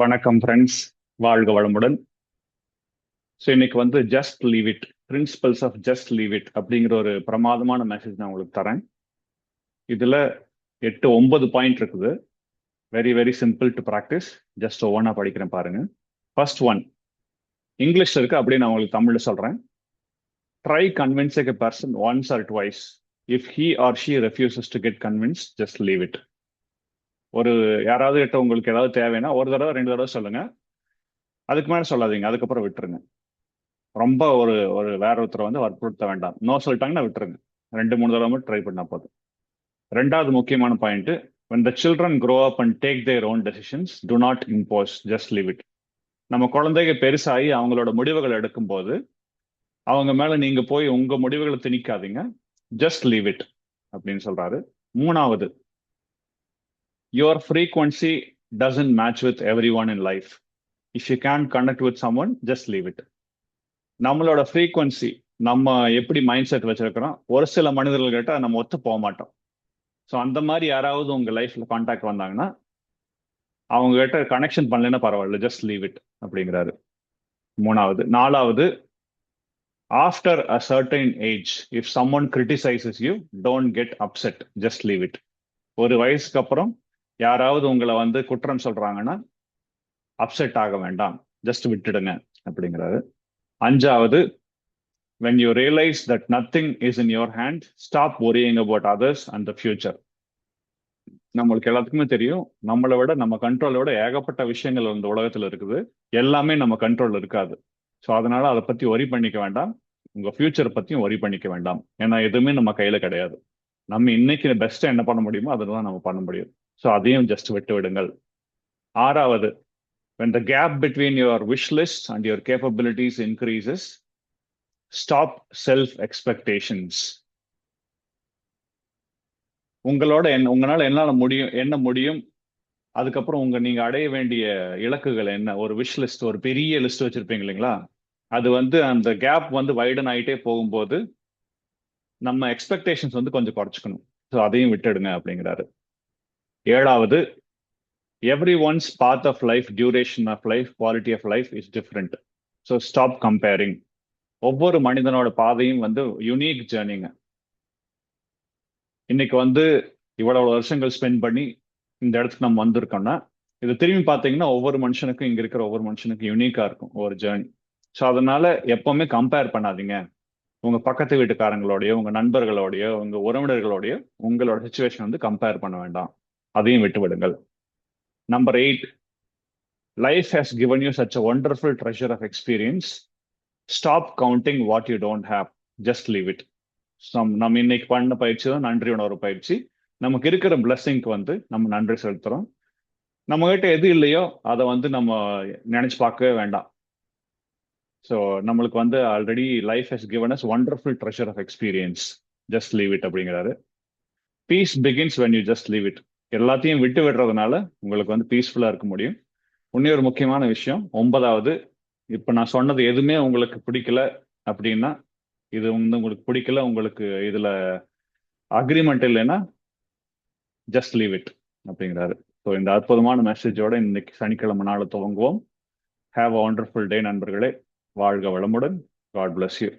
வணக்கம் ஃப்ரெண்ட்ஸ், வாழ்க வளமுடன். ஸோ இன்னைக்கு வந்து just leave it, principles of just leave it அப்படிங்கிற ஒரு பிரமாதமான மெசேஜ் நான் உங்களுக்கு தரேன். இதுல 8-9 பாயிண்ட் இருக்குது. Very very simple to practice. Just ஒவ்வொன்றா படிக்கிறேன் பாருங்க. ஃபர்ஸ்ட் ஒன் இங்கிலீஷ்ல இருக்கு, அப்படியே நான் உங்களுக்கு தமிழ்ல சொல்றேன். Try convincing a person once R twice. If he or she refuses to get convince, just leave it. ஒரு யாராவது கிட்ட உங்களுக்கு ஏதாவது தேவைன்னா ஒரு தடவை 2 தடவை சொல்லுங்க, அதுக்கு மேலே சொல்லாதீங்க, அதுக்கப்புறம் விட்டுருங்க. ரொம்ப ஒரு ஒரு வேற ஒருத்தரை வந்து வற்புறுத்த வேண்டாம். நோ சொல்லிட்டாங்கன்னா விட்டுருங்க. 2-3 தடவை மட்டும் ட்ரை பண்ணா போதும். ரெண்டாவது முக்கியமான point, when the children grow up and take their own decisions, do not impose, just leave it. நம்ம குழந்தைங்க பெருசாகி அவங்களோட முடிவுகள் எடுக்கும்போது அவங்க மேல நீங்க போய் உங்க முடிவுகளை திணிக்காதீங்க, ஜஸ்ட் லீவ் இட் அப்படின்னு சொல்றாரு. மூணாவது, your frequency doesn't match with everyone in life. If you can't connect with someone, just leave it. நம்மளோட ஃப்ரீக்வன்சி, நம்ம எப்படி மைண்ட் செட் வச்சிருக்கிறோம், ஒரு சில மனிதர்கள் கிட்ட நம்ம ஒத்து போக மாட்டோம். ஸோ அந்த மாதிரி யாராவது உங்க லைஃப்ல கான்டாக்ட் வந்தாங்கன்னா அவங்க கிட்ட கனெக்ஷன் பண்ணலன்னா பரவாயில்ல, ஜஸ்ட் லீவ் இட் அப்படிங்கிறாரு. மூணாவது. நாலாவது, after a certain age if someone criticises you, don't get upset, just leave it. ஒரு வயசுக்கு அப்புறம் யாராவது உங்களை வந்து குற்றம் சொல்றாங்கன்னா அப்செட் ஆக வேண்டாம், ஜஸ்ட் விட்டுடுங்க அப்படிங்கிறாரு. அஞ்சாவது, when you realize that nothing is in your hand, stop worrying about others and the future. நம்மளுக்கு எல்லாத்துக்குமே தெரியும், நம்மளை விட நம்ம கண்ட்ரோலை விட ஏகப்பட்ட விஷயங்கள் இந்த உலகத்துல இருக்குது. எல்லாமே நம்ம கண்ட்ரோல் இருக்காது. ஸோ அதனால அதை பத்தி ஒரி பண்ணிக்க வேண்டாம். உங்க ஃபியூச்சரை பத்தியும் ஒரி பண்ணிக்க வேண்டாம். ஏன்னா எதுவுமே நம்ம கையில கிடையாது. நம்ம இன்னைக்கு பெஸ்ட்டா என்ன பண்ண முடியுமோ அதுதான் நம்ம பண்ண முடியும். ஸோ அதையும் ஜஸ்ட் விட்டு விடுங்கள். ஆறாவது, when the gap between your wish list and your capabilities increases, stop self expectations. உங்களால என்ன முடியும், அதுக்கப்புறம் நீங்க அடைய வேண்டிய இலக்குகள் என்ன, ஒரு விஷ் லிஸ்ட், ஒரு பெரிய லிஸ்ட் வச்சிருப்பீங்க இல்லைங்களா, அது வந்து அந்த கேப் வந்து வைடன் ஆயிட்டே போகும்போது நம்ம எக்ஸ்பெக்டேஷன்ஸ் வந்து கொஞ்சம் குறைச்சிக்கணும். ஸோ அதையும் விட்டுடுங்க அப்படிங்கிறாரு. ஏழாவது, everyone's path of life, duration of life, quality of life is different. So stop comparing. ஒவ்வொரு மனிதனோட பாதையும் வந்து யூனிக் ஜேர்னிங்க. இன்னைக்கு வந்து இவ்வளவு வருஷங்கள் ஸ்பெண்ட் பண்ணி இந்த இடத்துக்கு நம்ம வந்திருக்கோம்னா, இது திரும்பி பார்த்தீங்கன்னா ஒவ்வொரு மனுஷனுக்கும், இங்க இருக்கிற ஒவ்வொரு மனுஷனுக்கும் யூனிக்கா இருக்கும் ஒரு ஜேர்னி. ஸோ அதனால எப்பவுமே கம்பேர் பண்ணாதீங்க. உங்க பக்கத்து வீட்டுக்காரங்களோடயோ, உங்க நண்பர்களோடயோ, உங்க உறவினர்களோடயோ உங்களோட சுச்சுவேஷன் வந்து கம்பேர் பண்ண வேண்டாம், அதையும் விட்டு விடுங்கள். Number 8, life has given you such a wonderful treasure of experience. Stop counting what you don't have, just leave it. நம்ம இன்னைக்கு பண்ண பயிற்சி தான் நன்றி உணர்வு பயிற்சி. நமக்கு இருக்கிற பிளஸ்ஸிங்க்கு வந்து நம்ம நன்றி செலுத்துறோம். நம்ம கிட்ட எது இல்லையோ அதை வந்து நம்ம நினைச்சு பார்க்கவே வேண்டாம். ஸோ நம்மளுக்கு வந்து already life has given us wonderful treasure of experience, just leave it அப்படிங்கிறாரு. Piece begins when you just leave it. எல்லாத்தையும் விட்டு விடுறதுனால உங்களுக்கு வந்து பீஸ்ஃபுல்லா இருக்க முடியும். இன்னும் ஒரு முக்கியமான விஷயம், 9வது, இப்ப நான் சொன்னது எதுவுமே உங்களுக்கு பிடிக்கல அப்படின்னா, இது வந்து உங்களுக்கு பிடிக்கல, உங்களுக்கு இதுல அக்ரிமெண்ட் இல்லைன்னா ஜஸ்ட் லீவ் இட் அப்படிங்கிறாரு. ஸோ இந்த அற்புதமான மெசேஜோட இன்னைக்கு சனிக்கிழமை நாளை துவங்குவோம். ஹேவ் அ வண்டர்ஃபுல் டே நண்பர்களே. வாழ்க வளமுடன். God bless you.